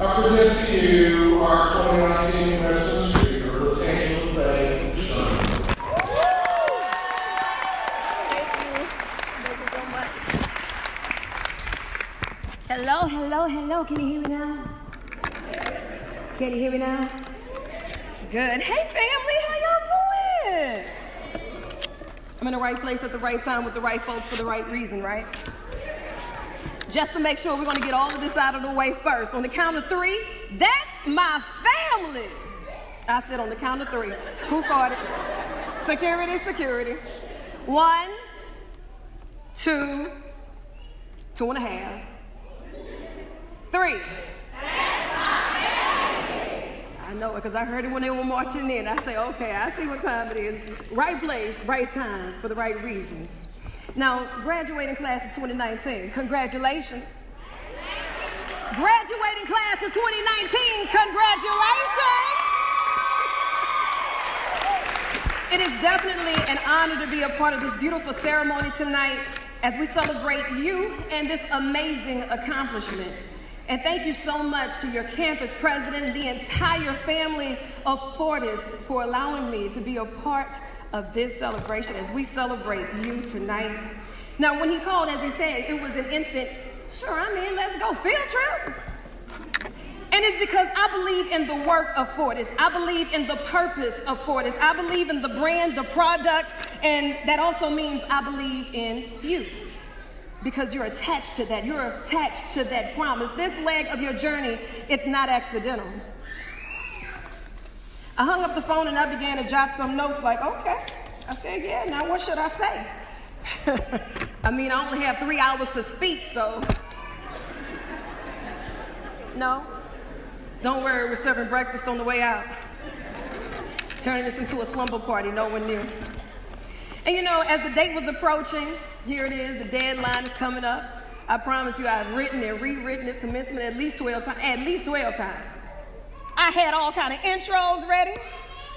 I present to you our 2019 Commencement Speaker, LaTangela Sherman. Thank you so much. Hello, hello, hello. Can you hear me now? Can you hear me now? Good. Hey, family, how y'all doing? I'm in the right place at the right time with the right folks for the right reason, right? Just to make sure we're going to get all of this out of the way first. On the count of three, that's my family. I said on the count of three. Who started? Security, security. 1, 2, 2.5, 3. I know it because I heard it when they were marching in. I say, okay, I see what time it is. Right place, right time, for the right reasons. Now, graduating class of 2019, congratulations. Graduating class of 2019, congratulations. It is definitely an honor to be a part of this beautiful ceremony tonight as we celebrate you and this amazing accomplishment. And thank you so much to your campus president and the entire family of Fortis for allowing me to be a part of this celebration as we celebrate you tonight. Now, when he called, as he said, it was an instant, sure, I'm in, let's go, field trip. And it's because I believe in the work of Fortis. I believe in the purpose of Fortis. I believe in the brand, the product, and that also means I believe in you. Because you're attached to that. You're attached to that promise. This leg of your journey, it's not accidental. I hung up the phone and I began to jot some notes like, okay. I said, yeah, now what should I say? I mean, I only have 3 hours to speak, so. No, don't worry, we're serving breakfast on the way out. Turning this into a slumber party, no one knew. And you know, as the date was approaching, here it is, the deadline is coming up. I promise you I've written and rewritten this commencement at least 12 times. I had all kind of intros ready.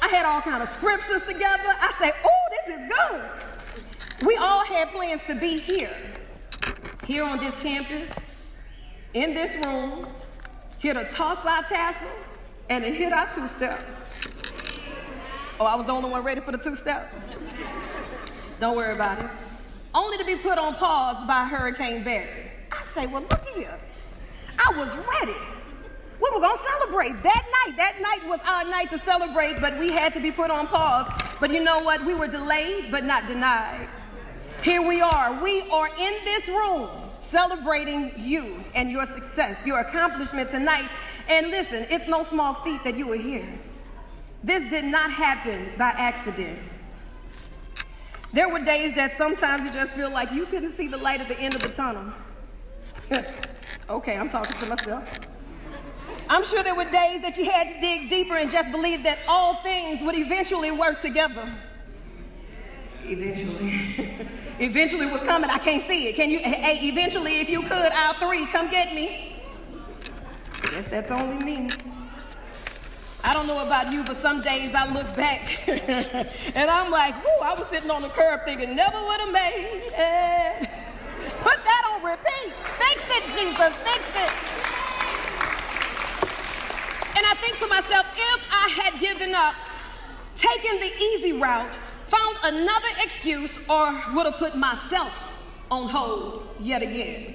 I had all kind of scriptures together. I say, oh, this is good. We all had plans to be here on this campus, in this room, here to toss our tassel and to hit our two-step. Oh, I was the only one ready for the two-step? Don't worry about it. Only to be put on pause by Hurricane Barry. I say, well, look here. I was ready. We were going to celebrate that night. That night was our night to celebrate, but we had to be put on pause. But you know what? We were delayed, but not denied. Here we are. We are in this room celebrating you and your success, your accomplishment tonight. And listen, it's no small feat that you were here. This did not happen by accident. There were days that sometimes you just feel like you couldn't see the light at the end of the tunnel. Okay, I'm talking to myself. I'm sure there were days that you had to dig deeper and just believe that all things would eventually work together. Eventually. Eventually was coming. I can't see it. Can you? Hey, eventually, if you could, aisle 3, come get me. Guess that's only me. I don't know about you, but some days I look back and I'm like, whoo, I was sitting on the curb thinking, never would have made it. Put that on repeat. Fix it, Jesus, fix it. And I think to myself, if I had given up, taken the easy route, found another excuse, or would have put myself on hold yet again.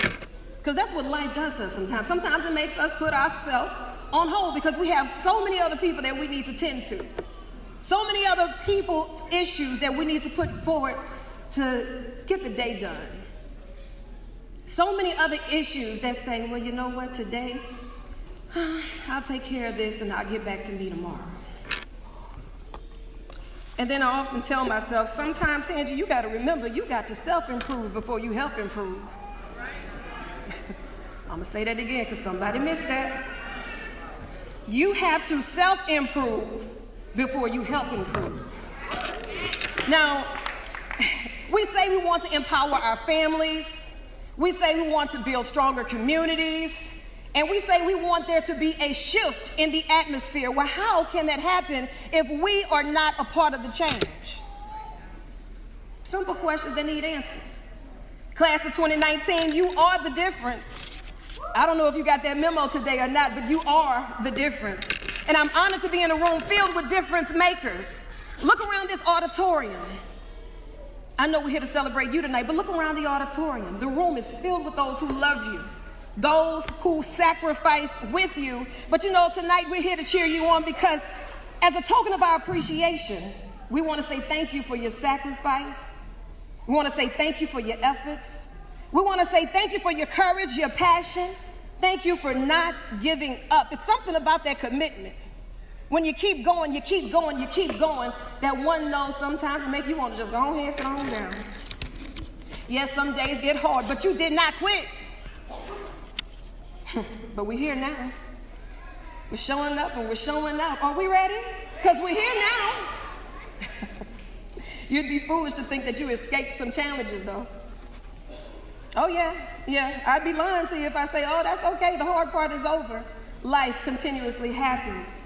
Because that's what life does to us sometimes. Sometimes it makes us put ourselves on hold because we have so many other people that we need to tend to. So many other people's issues that we need to put forward to get the day done. So many other issues that say, well, you know what, today, I'll take care of this and I'll get back to me tomorrow. And then I often tell myself, sometimes, Tangie, you got to remember, you got to self-improve before you help improve. I'm going to say that again because somebody missed that. You have to self-improve before you help improve. Now, we say we want to empower our families. We say we want to build stronger communities. And we say we want there to be a shift in the atmosphere. Well, how can that happen if we are not a part of the change? Simple questions that need answers. Class of 2019, you are the difference. I don't know if you got that memo today or not, but you are the difference. And I'm honored to be in a room filled with difference makers. Look around this auditorium. I know we're here to celebrate you tonight, but look around the auditorium. The room is filled with those who love you, those who sacrificed with you. But you know, tonight we're here to cheer you on because as a token of our appreciation, we want to say thank you for your sacrifice. We want to say thank you for your efforts. We want to say thank you for your courage, your passion. Thank you for not giving up. It's something about that commitment. When you keep going, you keep going, you keep going, that one no sometimes will make you want to just go ahead and sit on down. Yes, some days get hard, but you did not quit. But we're here now. We're showing up and we're showing out. Are we ready? Because we're here now. You'd be foolish to think that you escaped some challenges, though. Oh, yeah. I'd be lying to you if I say, oh, that's okay. The hard part is over. Life continuously happens.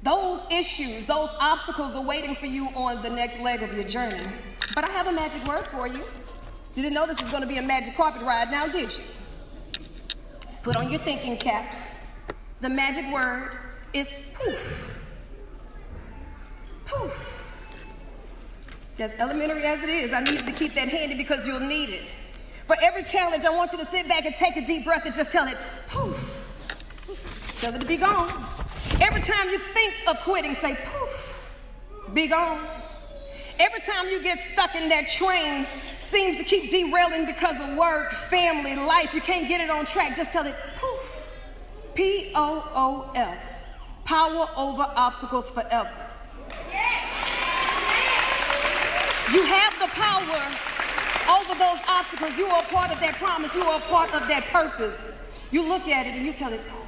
Those issues, those obstacles are waiting for you on the next leg of your journey. But I have a magic word for you. You didn't know this was going to be a magic carpet ride now, did you? Put on your thinking caps. The magic word is poof. Poof. As elementary as it is, I need you to keep that handy because you'll need it. For every challenge, I want you to sit back and take a deep breath and just tell it, poof. Tell it to be gone. Every time you think of quitting, say, poof, be gone. Every time you get stuck in that train, seems to keep derailing because of work, family, life, you can't get it on track, just tell it, poof, P-O-O-F, power over obstacles forever. You have the power over those obstacles. You are a part of that promise. You are a part of that purpose. You look at it and you tell it, poof.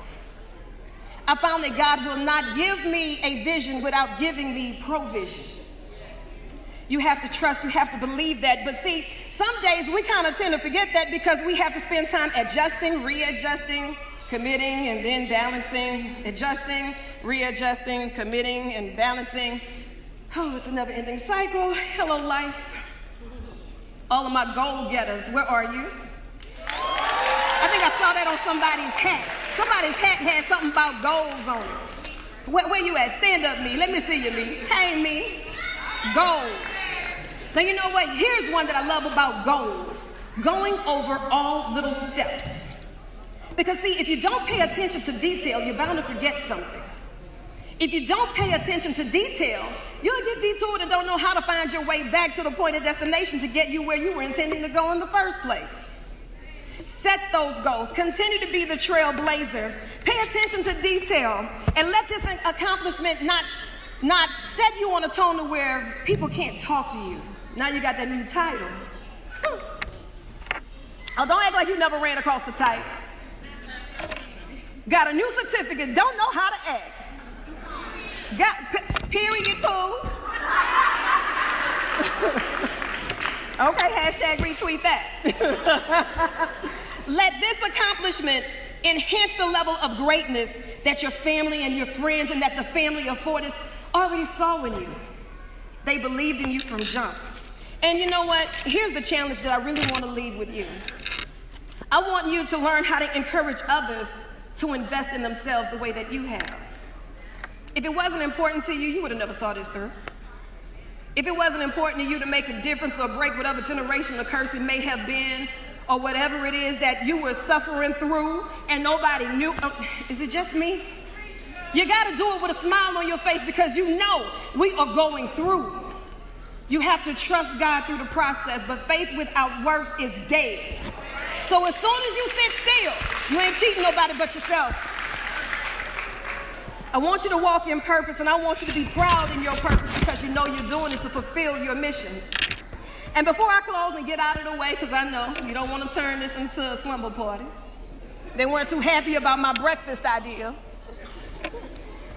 I found that God will not give me a vision without giving me provision. You have to trust, you have to believe that. But see, some days we kind of tend to forget that because we have to spend time adjusting, readjusting, committing, and then balancing, adjusting, readjusting, committing, and balancing. Oh, it's a never-ending cycle. Hello, life. All of my goal getters, where are you? I think I saw that on somebody's hat. Somebody's hat had something about goals on it. Where you at? Stand up, me. Let me see you, me. Hey, me. Goals. Now, you know what? Here's one that I love about goals. Going over all little steps. Because, see, if you don't pay attention to detail, you're bound to forget something. If you don't pay attention to detail, you'll get detoured and don't know how to find your way back to the point of destination to get you where you were intending to go in the first place. Set those goals. Continue to be the trailblazer. Pay attention to detail. And let this accomplishment not set you on a tone to where people can't talk to you. Now you got that new title. Oh, don't act like you never ran across the title. Got a new certificate. Don't know how to act. Got period poo. Okay, hashtag retweet that. Let this accomplishment enhance the level of greatness that your family and your friends and that the family of Fortis already saw in you. They believed in you from jump. And you know what? Here's the challenge that I really want to leave with you. I want you to learn how to encourage others to invest in themselves the way that you have. If it wasn't important to you, you would have never saw this through. If it wasn't important to you to make a difference or break whatever generational curse it may have been, or whatever it is that you were suffering through and nobody knew, is it just me? You got to do it with a smile on your face because you know we are going through. You have to trust God through the process, but faith without works is dead. So as soon as you sit still, you ain't cheating nobody but yourself. I want you to walk in purpose, and I want you to be proud in your purpose because you know you're doing it to fulfill your mission. And before I close and get out of the way, because I know you don't want to turn this into a slumber party. They weren't too happy about my breakfast idea.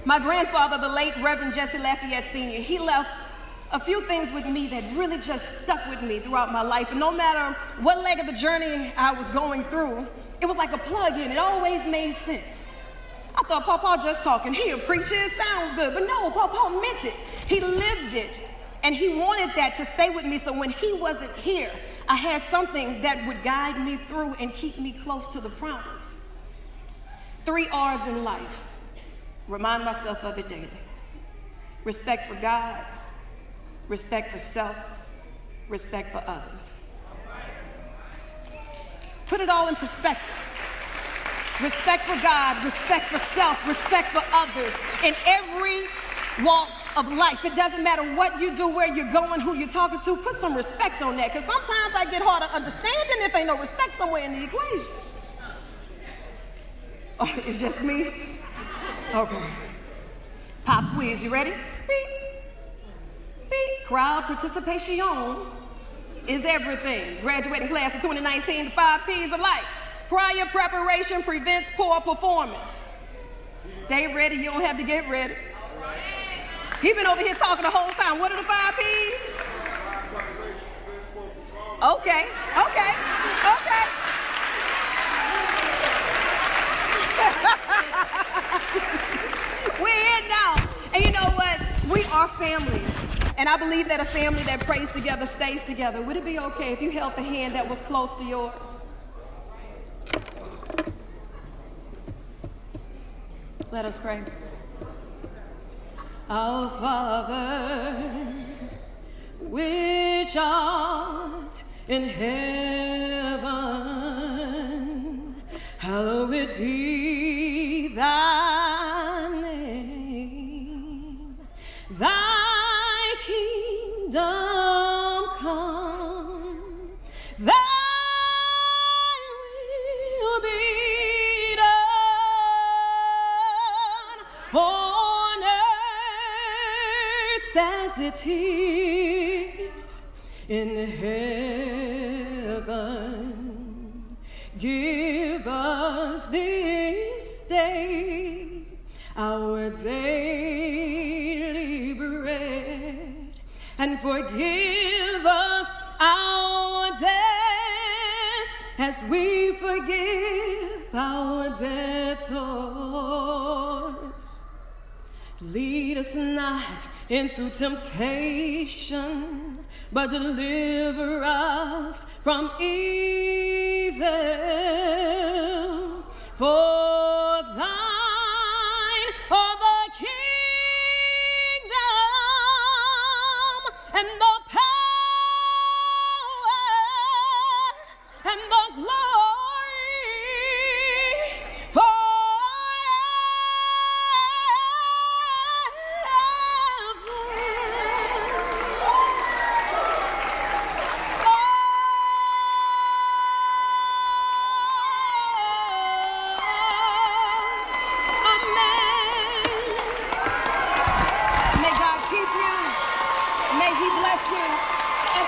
My grandfather, the late Reverend Jesse Lafayette Sr., he left a few things with me that really just stuck with me throughout my life. And no matter what leg of the journey I was going through, it was like a plug-in. It always made sense. I thought Papa just talking. He'll preach it, sounds good. But no, Papa meant it. He lived it. And he wanted that to stay with me so when he wasn't here, I had something that would guide me through and keep me close to the promise. 3 R's in life. Remind myself of it daily. Respect for God, respect for self, respect for others. Put it all in perspective. Respect for God, respect for self, respect for others. In every walk of life, it doesn't matter what you do, where you're going, who you're talking to, put some respect on that, because sometimes I get hard to understand if ain't no respect somewhere in the equation. Oh, it's just me? Okay. Pop quiz, you ready? Beep. Beep. Crowd participation is everything. Graduating class of 2019, the 5 P's of life. Prior preparation prevents poor performance. Stay ready, you don't have to get ready. He been over here talking the whole time. What are the 5 P's? Okay. We're in now. And you know what? We are family. And I believe that a family that prays together stays together. Would it be okay if you held the hand that was close to yours? Let us pray. Our Father, which art in heaven, hallowed be thy name. Thy kingdom come, thy will be done on earth as it is in heaven. Give us this day our daily bread, and forgive us our debts as we forgive our debtors. Lead us not into temptation, but deliver us from evil. For thine are the kingdom and the power and the glory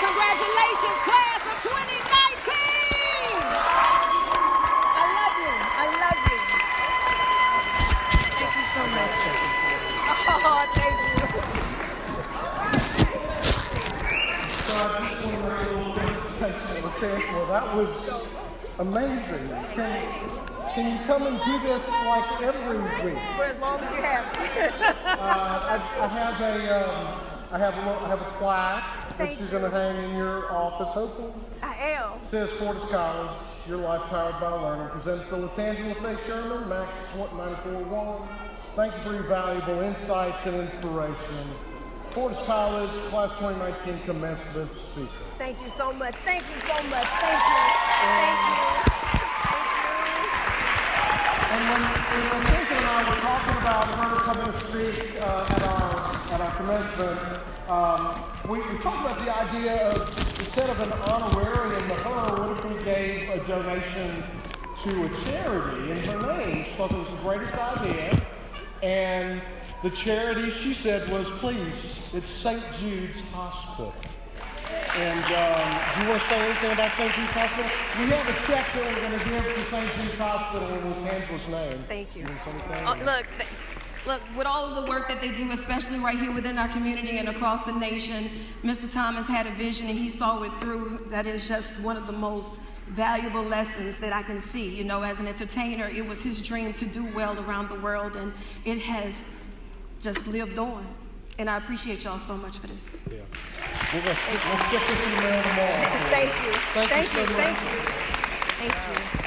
Congratulations, class of 2019! I love you. Thank you so much. Oh, thank you. So I just want to make a little LaTangela. That was amazing. Can you come and do this like every week? For as long as you have. I have a plaque that you're going to hang in your office, hopefully. I am. It says Fortis College, your life powered by learning. Presented to LaTangela Sherman, Max 941. Thank you for your valuable insights and inspiration. Fortis College, class 2019 Commencement Speaker. Thank you so much. Thank you so much. Thank you. And when LaTangela and I were talking about her coming to speak at our commencement, we talked about the idea of, instead of an honorarium to her, what if we gave a donation to a charity in her name? She thought that was the greatest idea. And the charity, she said, was, please, it's St. Jude's Hospital. And do you want to say anything about St. Jude's Hospital? We have a check that we're going to give to St. Jude's Hospital in LaTangela's name. Thank you. Look, with all of the work that they do, especially right here within our community and across the nation, Mr. Thomas had a vision and he saw it through. That is just one of the most valuable lessons that I can see. You know, as an entertainer, it was his dream to do well around the world, and it has just lived on. And I appreciate y'all so much for this. Yeah. Let's get this in the mail tomorrow. Thank you. Thank you so much. Thank you. Thank you.